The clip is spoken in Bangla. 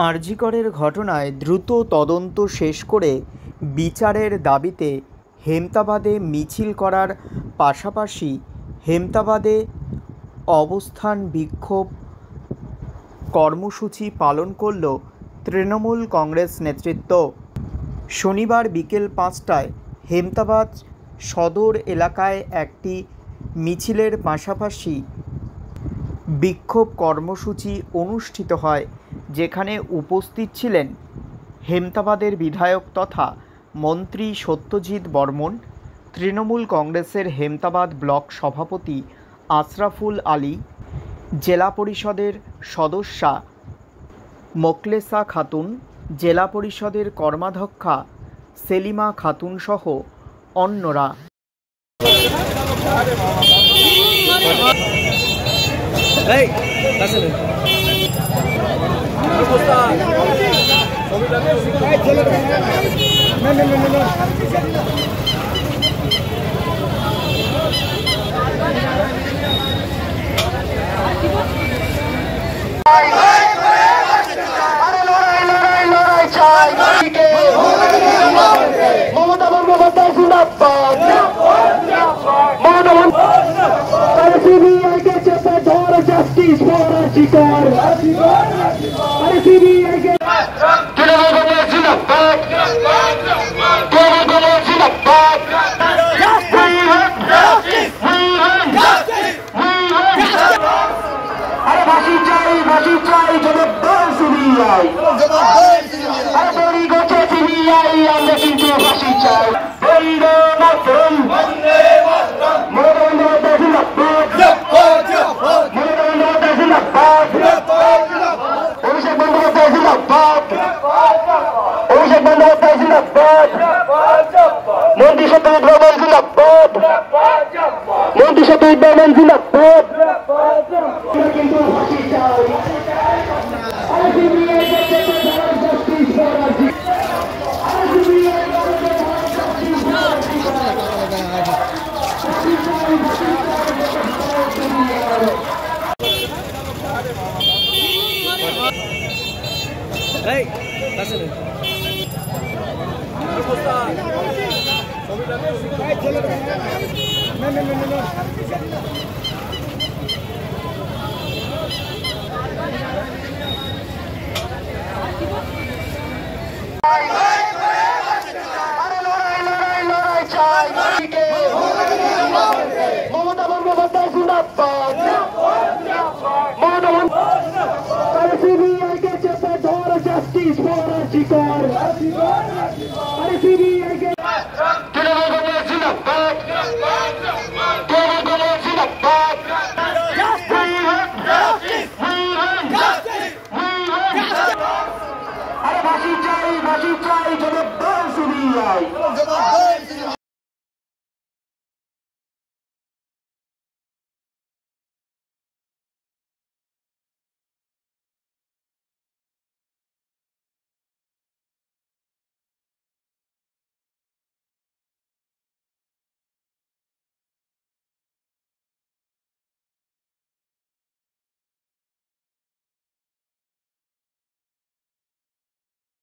আরজিকরের ঘটনায় দ্রুত তদন্ত শেষ করে বিচারের দাবিতে হেমতাবাদে মিছিল করার পাশাপাশি হেমতাবাদে অবস্থান বিক্ষোভ কর্মসূচি পালন করল তৃণমূল কংগ্রেস নেতৃত্ব। শনিবার বিকেল ৫টায় হেমতাবাদ সদর এলাকায় একটি মিছিলের পাশাপাশি বিক্ষোভ কর্মসূচি অনুষ্ঠিত হয়, যেখানে উপস্থিত ছিলেন হেমতাবাদের বিধায়ক তথা মন্ত্রী সত্যজিৎ বর্মন, তৃণমূল কংগ্রেসের হেমতাবাদ ব্লক সভাপতি আশরাফুল আলী, জেলা পরিষদের সদস্যা মোকলেসা খাতুন, জেলা পরিষদের কর্মাধ্যক্ষা সেলিমা খাতুন সহ অন্যরা। Justice for Arjikar. Mandi Shatid Berman Zindabad. Mandi Shatid Berman Zindabad. Hey, that's it. Justice for Arjikar. Jawab